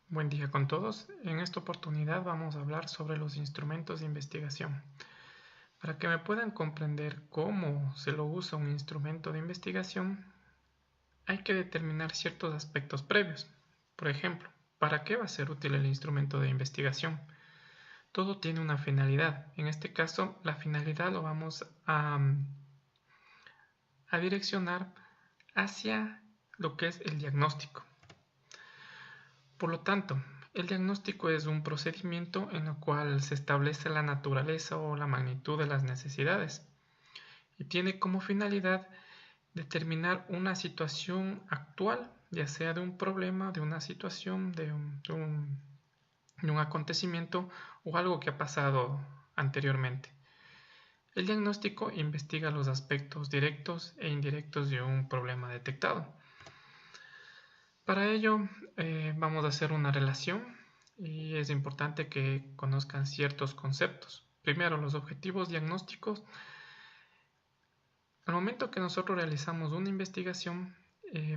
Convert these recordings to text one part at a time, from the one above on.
Buen día con todos. En esta oportunidad vamos a hablar sobre los instrumentos de investigación. Para que me puedan comprender cómo se lo usa un instrumento de investigación, hay que determinar ciertos aspectos previos. Por ejemplo, ¿para qué va a ser útil el instrumento de investigación? Todo tiene una finalidad. En este caso, la finalidad lo vamos a direccionar hacia lo que es el diagnóstico. Por lo tanto, el diagnóstico es un procedimiento en el cual se establece la naturaleza o la magnitud de las necesidades y tiene como finalidad determinar una situación actual, ya sea de un problema, de una situación, de un acontecimiento o algo que ha pasado anteriormente. El diagnóstico investiga los aspectos directos e indirectos de un problema detectado. Para ello vamos a hacer una relación y es importante que conozcan ciertos conceptos. Primero, los objetivos diagnósticos. Al momento que nosotros realizamos una investigación,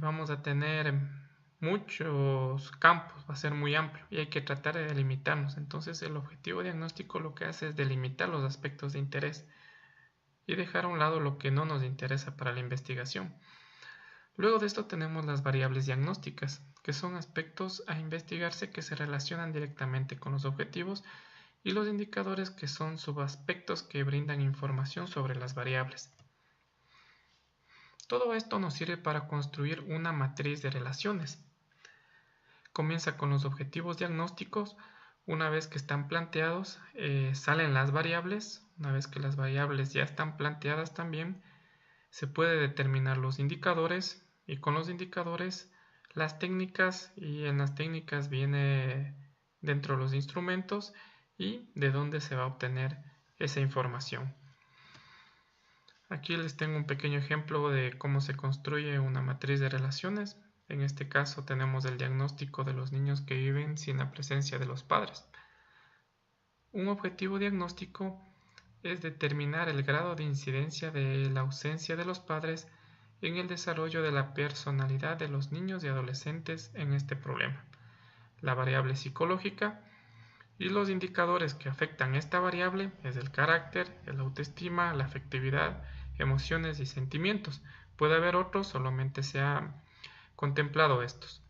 vamos a tener muchos campos, va a ser muy amplio y hay que tratar de delimitarnos. Entonces, el objetivo diagnóstico lo que hace es delimitar los aspectos de interés y dejar a un lado lo que no nos interesa para la investigación. Luego de esto tenemos las variables diagnósticas, que son aspectos a investigarse que se relacionan directamente con los objetivos, y los indicadores, que son subaspectos que brindan información sobre las variables. Todo esto nos sirve para construir una matriz de relaciones. Comienza con los objetivos diagnósticos. Una vez que están planteados, salen las variables. Una vez que las variables ya están planteadas también, se puede determinar los indicadores, y con los indicadores las técnicas, y en las técnicas viene dentro de los instrumentos y de dónde se va a obtener esa información. Aquí les tengo un pequeño ejemplo de cómo se construye una matriz de relaciones. En este caso tenemos el diagnóstico de los niños que viven sin la presencia de los padres. Un objetivo diagnóstico es determinar el grado de incidencia de la ausencia de los padres en el desarrollo de la personalidad de los niños y adolescentes en este problema. La variable psicológica y los indicadores que afectan esta variable es el carácter, la autoestima, la afectividad, emociones y sentimientos. Puede haber otros, solamente se ha contemplado estos.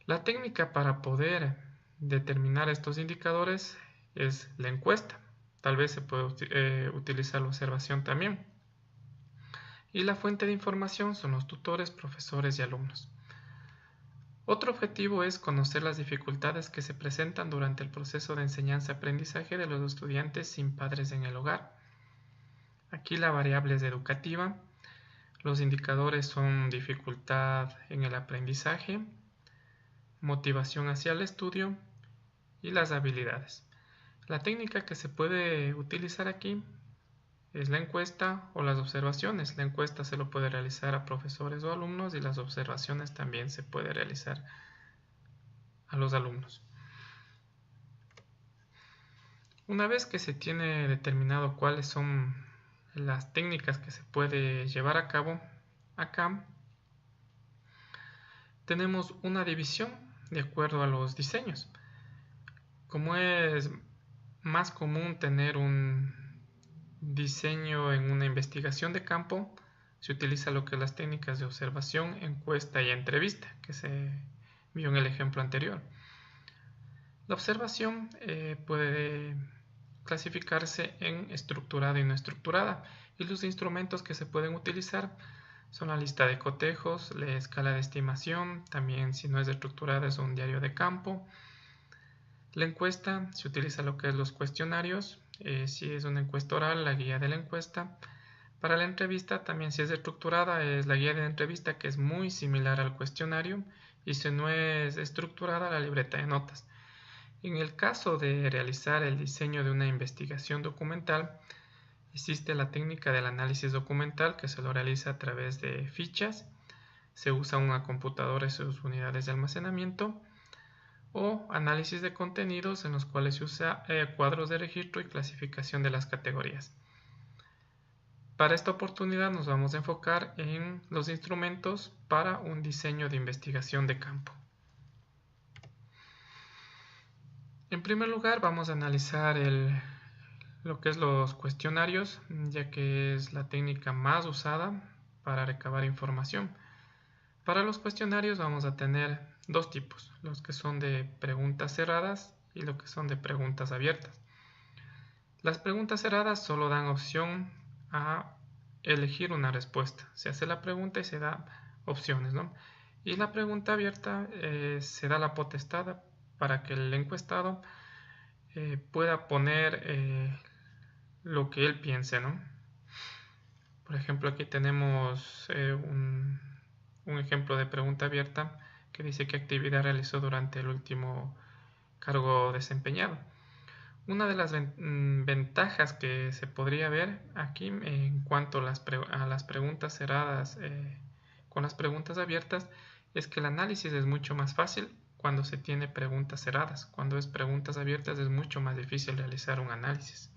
La técnica para poder determinar estos indicadores es la encuesta. Tal vez se puede utilizar la observación también. Y la fuente de información son los tutores, profesores y alumnos. Otro objetivo es conocer las dificultades que se presentan durante el proceso de enseñanza-aprendizaje de los estudiantes sin padres en el hogar. Aquí la variable es educativa. Los indicadores son dificultad en el aprendizaje, motivación hacia el estudio y las habilidades. La técnica que se puede utilizar aquí es la encuesta o las observaciones. La encuesta se lo puede realizar a profesores o alumnos, y las observaciones también se puede realizar a los alumnos. Una vez que se tiene determinado cuáles son las técnicas que se puede llevar a cabo, acá tenemos una división de acuerdo a los diseños. Como es más común tener un diseño en una investigación de campo, se utiliza lo que es las técnicas de observación, encuesta y entrevista, que se vio en el ejemplo anterior. La observación puede clasificarse en estructurada y no estructurada, y los instrumentos que se pueden utilizar son la lista de cotejos, la escala de estimación, también si no es estructurada es un diario de campo. La encuesta se utiliza lo que es los cuestionarios, si es una encuesta oral, la guía de la encuesta. Para la entrevista también, si es estructurada, es la guía de la entrevista, que es muy similar al cuestionario, y si no es estructurada, la libreta de notas. En el caso de realizar el diseño de una investigación documental, existe la técnica del análisis documental, que se lo realiza a través de fichas. Se usa una computadora y sus unidades de almacenamiento, o análisis de contenidos, en los cuales se usa cuadros de registro y clasificación de las categorías. Para esta oportunidad nos vamos a enfocar en los instrumentos para un diseño de investigación de campo. En primer lugar, vamos a analizar lo que es los cuestionarios, ya que es la técnica más usada para recabar información. Para los cuestionarios vamos a tener dos tipos, los que son de preguntas cerradas y los que son de preguntas abiertas. Las preguntas cerradas solo dan opción a elegir una respuesta. Se hace la pregunta y se da opciones, ¿no? Y la pregunta abierta se da la potestad para que el encuestado pueda poner lo que él piense, ¿no? Por ejemplo, aquí tenemos un ejemplo de pregunta abierta que dice qué actividad realizó durante el último cargo desempeñado. Una de las ventajas que se podría ver aquí en cuanto a las preguntas cerradas con las preguntas abiertas es que el análisis es mucho más fácil cuando se tiene preguntas cerradas. Cuando es preguntas abiertas es mucho más difícil realizar un análisis.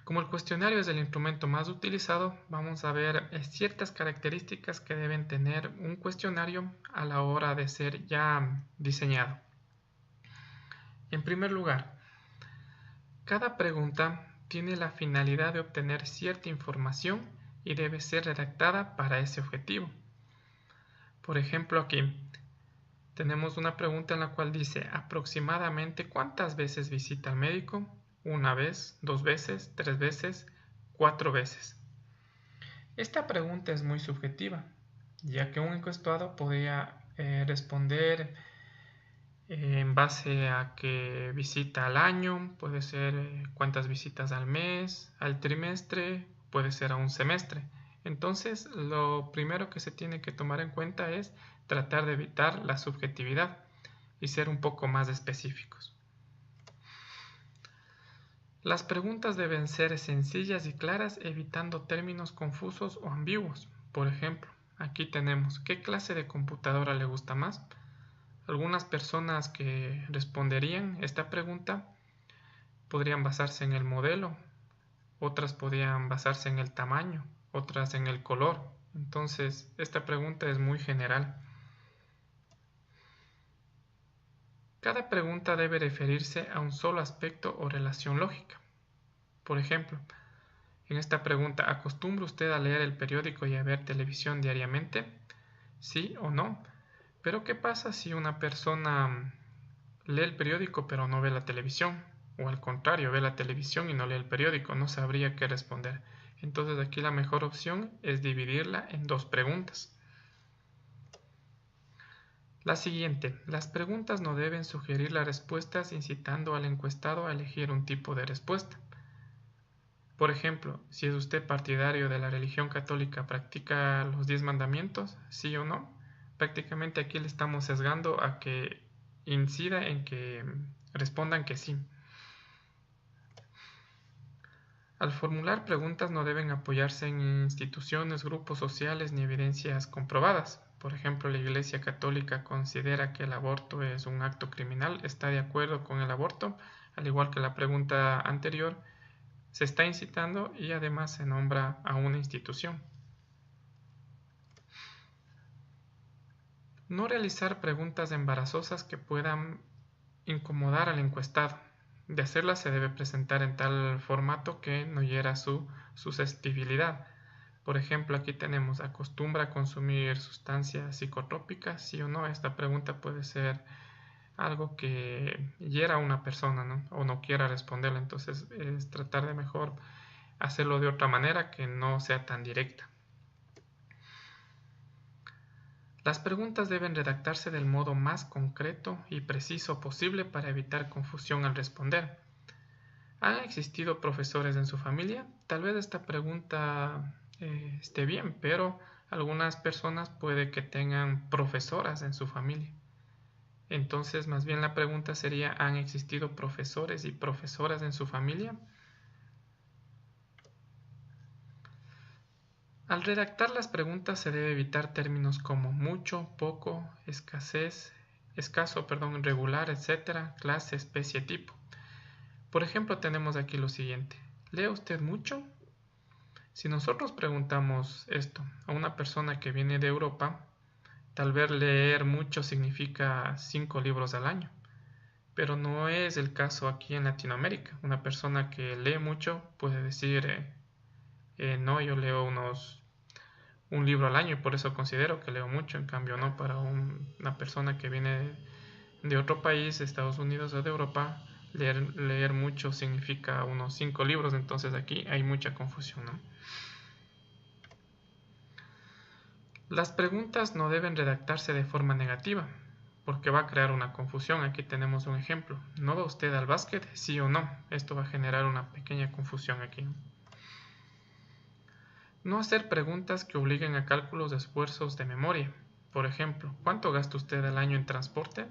Como el cuestionario es el instrumento más utilizado, vamos a ver ciertas características que deben tener un cuestionario a la hora de ser ya diseñado. En primer lugar, cada pregunta tiene la finalidad de obtener cierta información y debe ser redactada para ese objetivo. Por ejemplo, aquí tenemos una pregunta en la cual dice aproximadamente cuántas veces visita al médico. Una vez, 2 veces, 3 veces, 4 veces. Esta pregunta es muy subjetiva, ya que un encuestado podría responder en base a que visita al año, puede ser cuántas visitas al mes, al trimestre, puede ser a un semestre. Entonces, lo primero que se tiene que tomar en cuenta es tratar de evitar la subjetividad y ser un poco más específicos. Las preguntas deben ser sencillas y claras, evitando términos confusos o ambiguos. Por ejemplo, aquí tenemos ¿qué clase de computadora le gusta más? Algunas personas que responderían esta pregunta podrían basarse en el modelo, otras podrían basarse en el tamaño, otras en el color. Entonces, esta pregunta es muy general. Cada pregunta debe referirse a un solo aspecto o relación lógica. Por ejemplo, en esta pregunta, ¿acostumbra usted a leer el periódico y a ver televisión diariamente? ¿Sí o no? Pero ¿qué pasa si una persona lee el periódico pero no ve la televisión? O al contrario, ve la televisión y no lee el periódico, no sabría qué responder. Entonces aquí la mejor opción es dividirla en dos preguntas. La siguiente, las preguntas no deben sugerir las respuestas incitando al encuestado a elegir un tipo de respuesta. Por ejemplo, si es usted partidario de la religión católica, ¿practica los 10 mandamientos? ¿Sí o no? Prácticamente aquí le estamos sesgando a que incida en que respondan que sí. Al formular preguntas no deben apoyarse en instituciones, grupos sociales ni evidencias comprobadas. Por ejemplo, la Iglesia Católica considera que el aborto es un acto criminal, ¿está de acuerdo con el aborto? Al igual que la pregunta anterior, se está incitando y además se nombra a una institución. No realizar preguntas embarazosas que puedan incomodar al encuestado. De hacerlas se debe presentar en tal formato que no hiera su susceptibilidad. Por ejemplo, aquí tenemos, ¿acostumbra a consumir sustancias psicotrópicas? Sí o no, esta pregunta puede ser algo que hiera a una persona, ¿no? O no quiera responderla. Entonces, es tratar de mejor hacerlo de otra manera que no sea tan directa. Las preguntas deben redactarse del modo más concreto y preciso posible para evitar confusión al responder. ¿Han existido profesores en su familia? Tal vez esta pregunta esté bien, pero algunas personas puede que tengan profesoras en su familia. Entonces, más bien la pregunta sería, ¿han existido profesores y profesoras en su familia? Al redactar las preguntas se debe evitar términos como mucho, poco, escaso, regular, etc., clase, especie, tipo. Por ejemplo, tenemos aquí lo siguiente. ¿Lee usted mucho? Si nosotros preguntamos esto a una persona que viene de Europa, Tal vez leer mucho significa 5 libros al año, pero no es el caso aquí en Latinoamérica. Una persona que lee mucho puede decir, no, yo leo un libro al año y por eso considero que leo mucho. En cambio, no, para una persona que viene de otro país, de Estados Unidos o de Europa, leer mucho significa unos 5 libros. Entonces aquí hay mucha confusión, ¿no? Las preguntas no deben redactarse de forma negativa, porque va a crear una confusión. Aquí tenemos un ejemplo. ¿No va usted al básquet? ¿Sí o no? Esto va a generar una pequeña confusión aquí. No hacer preguntas que obliguen a cálculos de esfuerzos de memoria. Por ejemplo, ¿cuánto gasta usted al año en transporte?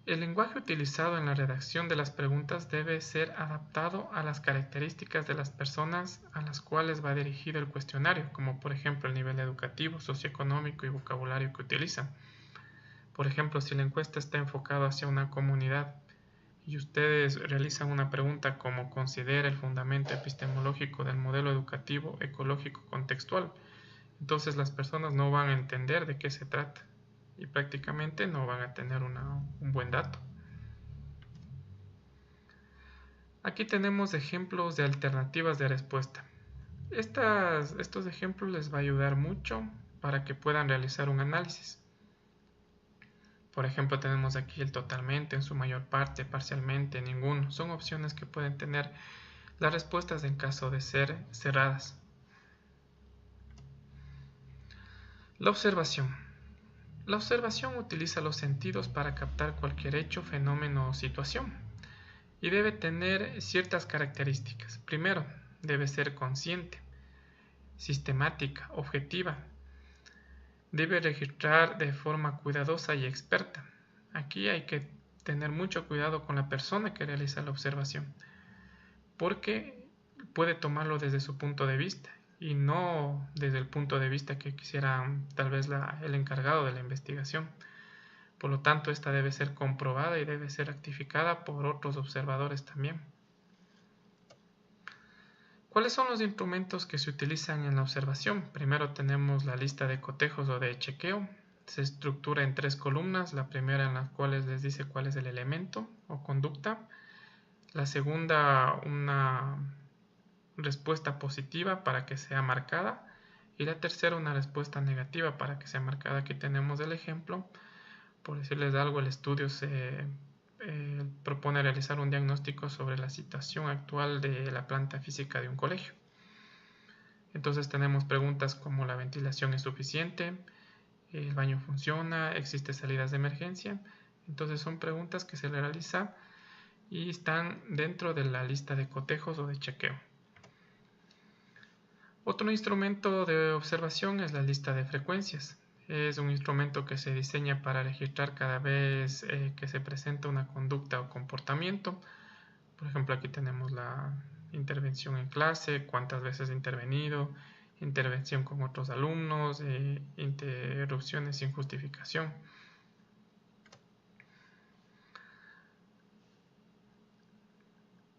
El lenguaje utilizado en la redacción de las preguntas debe ser adaptado a las características de las personas a las cuales va dirigido el cuestionario, como por ejemplo el nivel educativo, socioeconómico y vocabulario que utilizan. Por ejemplo, si la encuesta está enfocada hacia una comunidad y ustedes realizan una pregunta como ¿considera el fundamento epistemológico del modelo educativo ecológico contextual? Entonces las personas no van a entender de qué se trata y prácticamente no van a tener un buen dato. Aquí tenemos ejemplos de alternativas de respuesta. Estos ejemplos les va a ayudar mucho para que puedan realizar un análisis. Por ejemplo, tenemos aquí el totalmente, en su mayor parte, parcialmente, ninguno. Son opciones que pueden tener las respuestas en caso de ser cerradas. La observación. La observación utiliza los sentidos para captar cualquier hecho, fenómeno o situación y debe tener ciertas características. Primero, debe ser consciente, sistemática, objetiva. Debe registrar de forma cuidadosa y experta. Aquí hay que tener mucho cuidado con la persona que realiza la observación, porque puede tomarlo desde su punto de vista y no desde el punto de vista que quisiera tal vez el encargado de la investigación. Por lo tanto, esta debe ser comprobada y debe ser rectificada por otros observadores también. ¿Cuáles son los instrumentos que se utilizan en la observación? Primero tenemos la lista de cotejos o de chequeo. Se estructura en 3 columnas, la primera en las cuales les dice cuál es el elemento o conducta. La segunda, una respuesta positiva para que sea marcada. Y la tercera, una respuesta negativa para que sea marcada. Aquí tenemos el ejemplo. Por decirles algo, el estudio se propone realizar un diagnóstico sobre la situación actual de la planta física de un colegio. Entonces tenemos preguntas como ¿la ventilación es suficiente? ¿El baño funciona? ¿Existen salidas de emergencia? Entonces son preguntas que se realizan y están dentro de la lista de cotejos o de chequeo. Otro instrumento de observación es la lista de frecuencias. Es un instrumento que se diseña para registrar cada vez que se presenta una conducta o comportamiento. Por ejemplo, aquí tenemos la intervención en clase, cuántas veces he intervenido, intervención con otros alumnos, interrupciones sin justificación.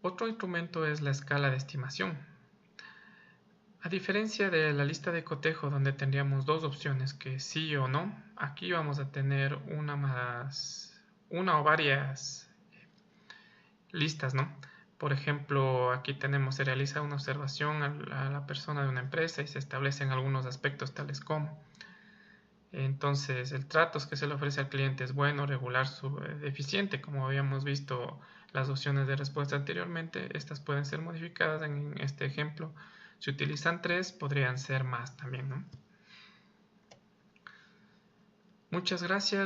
Otro instrumento es la escala de estimación. A diferencia de la lista de cotejo donde tendríamos dos opciones que sí o no, aquí vamos a tener una o varias listas, ¿no? Por ejemplo, aquí se realiza una observación a la persona de una empresa y se establecen algunos aspectos tales como entonces el trato que se le ofrece al cliente es bueno, regular, deficiente, como habíamos visto las opciones de respuesta anteriormente. Estas pueden ser modificadas en este ejemplo. Si utilizan 3, podrían ser más también, ¿no? Muchas gracias.